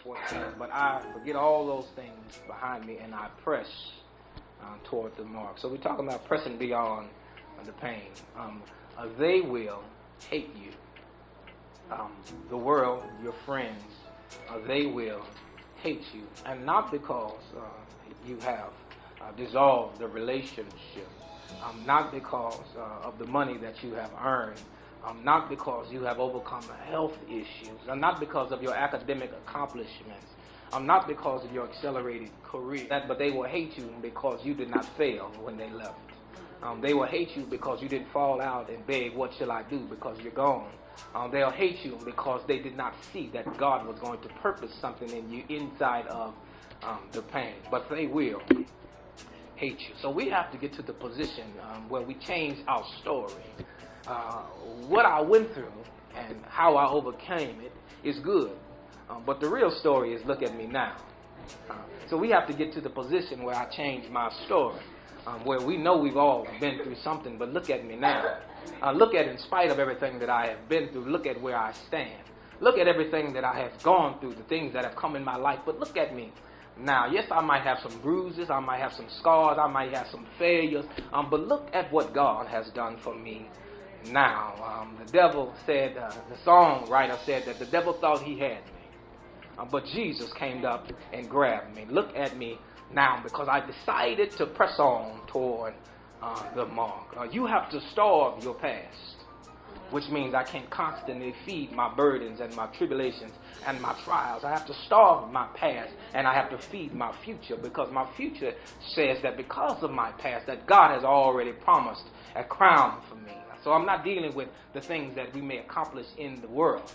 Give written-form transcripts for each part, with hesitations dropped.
14, but I forget all those things behind me and I press toward the mark. So we're talking about pressing beyond the pain. They will hate you. The world, your friends, they will hate you. And not because you have dissolved the relationship, not because of the money that you have earned, not because you have overcome health issues, and not because of your academic accomplishments, not because of your accelerated career, but they will hate you because you did not fail when they left. They will hate you because you didn't fall out and beg, what shall I do, because you're gone. They'll hate you because they did not see that God was going to purpose something in you inside of the pain. But they will hate you. So we have to get to the position where we change our story. What I went through and how I overcame it is good. But the real story is, look at me now. So we have to get to the position where I change my story. Where we know we've all been through something, but look at me now. Look at, in spite of everything that I have been through, look at where I stand. Look at everything that I have gone through, the things that have come in my life, but look at me now. Yes, I might have some bruises, I might have some scars, I might have some failures, but look at what God has done for me now. The devil said, the songwriter said that the devil thought he had me, but Jesus came up and grabbed me. Look at me now, because I decided to press on toward the mark. You have to starve your past, which means I can't constantly feed my burdens and my tribulations and my trials. I have to starve my past, and I have to feed my future, because my future says that because of my past, that God has already promised a crown for me. So I'm not dealing with the things that we may accomplish in the world.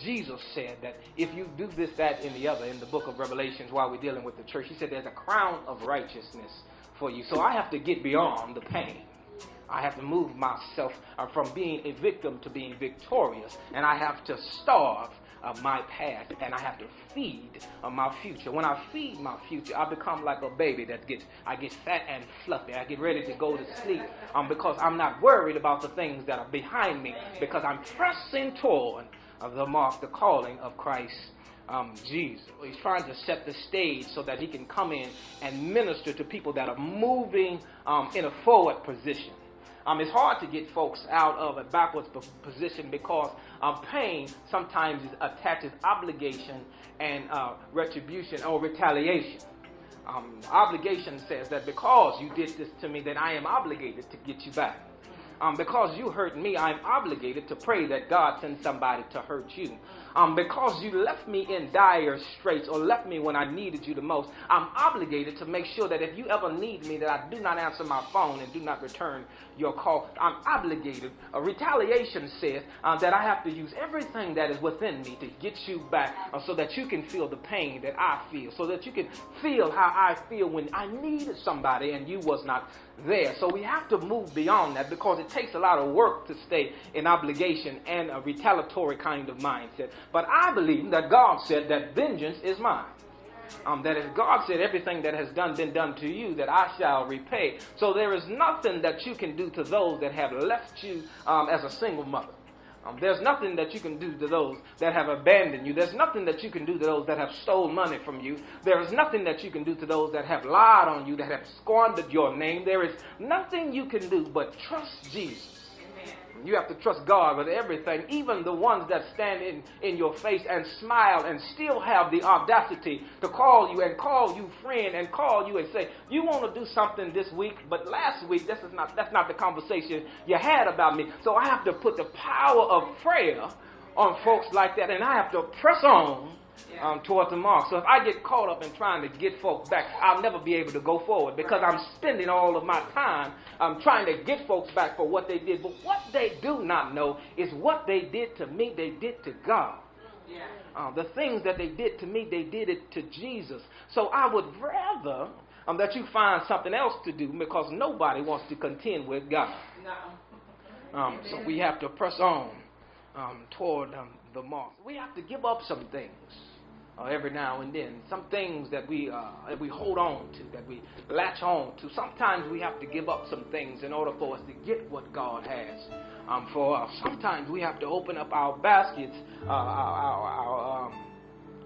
Jesus said that if you do this, that, and the other in the book of Revelations while we're dealing with the church, he said there's a crown of righteousness for you. So I have to get beyond the pain. I have to move myself from being a victim to being victorious, and I have to starve my past, and I have to feed my future. When I feed my future, I become like a baby I get fat and fluffy. I get ready to go to sleep because I'm not worried about the things that are behind me, because I'm pressing toward the mark, the calling of Christ Jesus. He's trying to set the stage so that he can come in and minister to people that are moving in a forward position. It's hard to get folks out of a backwards position because pain sometimes attaches obligation and retribution or retaliation. Obligation says that because you did this to me, that I am obligated to get you back. Because you hurt me, I'm obligated to pray that God sends somebody to hurt you. Because you left me in dire straits or left me when I needed you the most, I'm obligated to make sure that if you ever need me, that I do not answer my phone and do not return your call. I'm obligated. Retaliation says that I have to use everything that is within me to get you back so that you can feel the pain that I feel, so that you can feel how I feel when I needed somebody and you was not there. So we have to move beyond that, because it takes a lot of work to stay in obligation and a retaliatory kind of mindset. But I believe that God said that vengeance is mine. That if God said everything that has been done to you, that I shall repay. So there is nothing that you can do to those that have left you as a single mother. There's nothing that you can do to those that have abandoned you. There's nothing that you can do to those that have stolen money from you. There is nothing that you can do to those that have lied on you, that have squandered your name. There is nothing you can do but trust Jesus. You have to trust God with everything, even the ones that stand in your face and smile and still have the audacity to call you and call you friend and call you and say, you want to do something this week, but last week that's not the conversation you had about me. So I have to put the power of prayer on folks like that, and I have to press on toward the mark. So if I get caught up in trying to get folks back, I'll never be able to go forward, because I'm spending all of my time trying to get folks back for what they did. But what they do not know is what they did to me, they did to God. The things that they did to me, they did it to Jesus. So I would rather that you find something else to do, because nobody wants to contend with God. So we have to press on toward the mark. We have to give up some things every now and then. Some things that we hold on to, that we latch on to. Sometimes we have to give up some things in order for us to get what God has for us. Sometimes we have to open up our baskets, our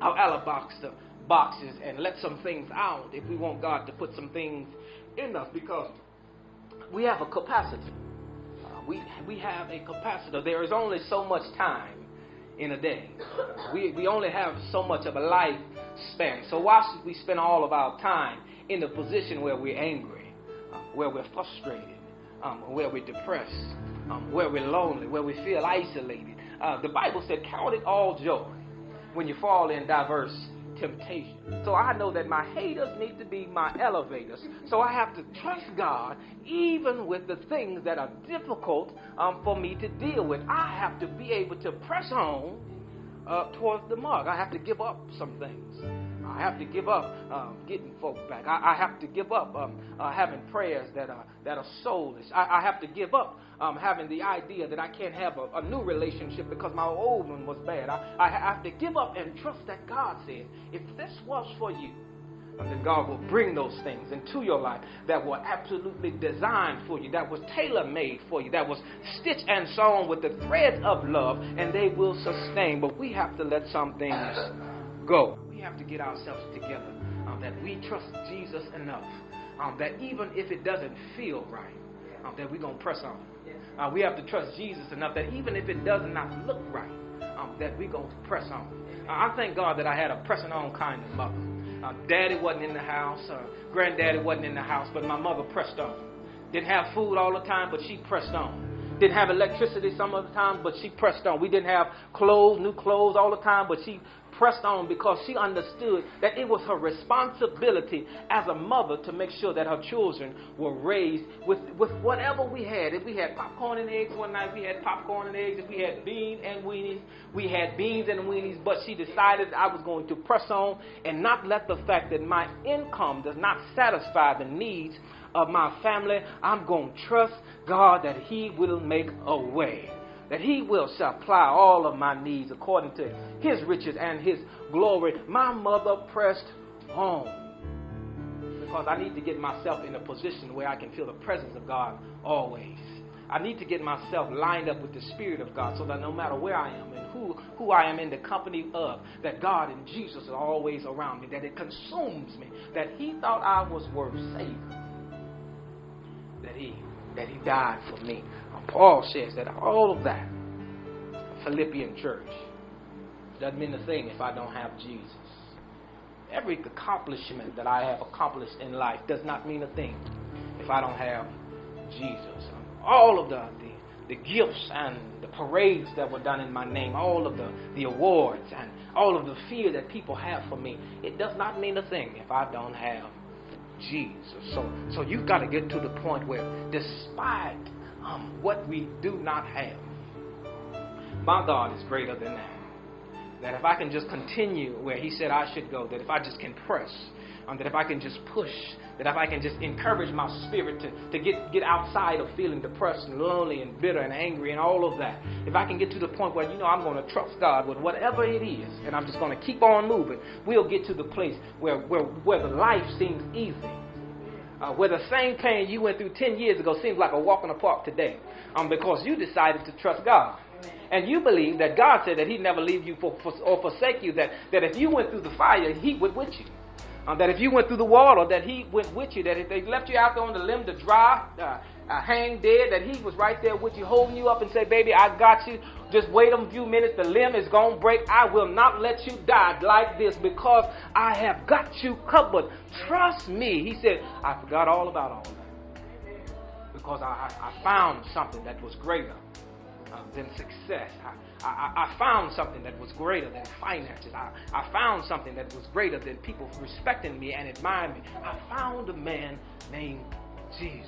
our alabaster boxes and let some things out if we want God to put some things in us, because we have a capacity. We have a capacitor. There is only so much time in a day. We only have so much of a lifespan. So why should we spend all of our time in a position where we're angry, where we're frustrated, where we're depressed, where we're lonely, where we feel isolated? The Bible said, count it all joy when you fall in diverse temptation. So I know that my haters need to be my elevators. So I have to trust God even with the things that are difficult for me to deal with. I have to be able to press on towards the mark. I have to give up some things. I have to give up getting folks back. I have to give up having prayers that are soulless. I have to give up having the idea that I can't have a new relationship because my old one was bad. I have to give up and trust that God says, if this was for you, then God will bring those things into your life that were absolutely designed for you, that was tailor-made for you, that was stitched and sewn with the threads of love, and they will sustain. But we have to let some things go. We have to get ourselves together, that we trust Jesus enough, that even if it doesn't feel right, that we're going to press on. We have to trust Jesus enough that even if it does not look right, that we're going to press on. I thank God that I had a pressing on kind of mother. Daddy wasn't in the house, granddaddy wasn't in the house, but my mother pressed on. Didn't have food all the time, but she pressed on. Didn't have electricity some of the time, but she pressed on. We didn't have new clothes all the time, but she pressed on because she understood that it was her responsibility as a mother to make sure that her children were raised with whatever we had. If we had popcorn and eggs one night, we had popcorn and eggs. If we had beans and weenies, we had beans and weenies. But she decided I was going to press on and not let the fact that my income does not satisfy the needs of my family. I'm going to trust God that He will make a way, that He will supply all of my needs according to His riches and His glory. My mother pressed on because I need to get myself in a position where I can feel the presence of God always. I need to get myself lined up with the Spirit of God so that no matter where I am and who I am in the company of, that God and Jesus are always around me, that it consumes me, that He thought I was worth saving, that He died for me. Paul says that all of that, Philippian church, doesn't mean a thing if I don't have Jesus. Every accomplishment that I have accomplished in life does not mean a thing if I don't have Jesus. All of the gifts and the parades that were done in my name, all of the awards and all of the fear that people have for me, it does not mean a thing if I don't have Jesus. So you've got to get to the point where despite what we do not have, my God is greater than that. That if I can just continue where He said I should go, that if I just can press, that if I can just push, that if I can just encourage my spirit to get outside of feeling depressed and lonely and bitter and angry and all of that, if I can get to the point where, I'm going to trust God with whatever it is, and I'm just going to keep on moving, we'll get to the place where the life seems easy. Where the same pain you went through 10 years ago seems like a walk in the park today, because you decided to trust God. And you believe that God said that He'd never leave you or forsake you, that if you went through the fire, He would with you. That if you went through the water, that He went with you. That if they left you out there on the limb to dry, hang dead, that He was right there with you, holding you up and say, baby, I got you. Just wait a few minutes. The limb is going to break. I will not let you die like this because I have got you covered. Trust me. He said, I forgot all about all that because I found something that was greater than success. I found something that was greater than finances. I found something that was greater than people respecting me and admiring me. I found a man named Jesus.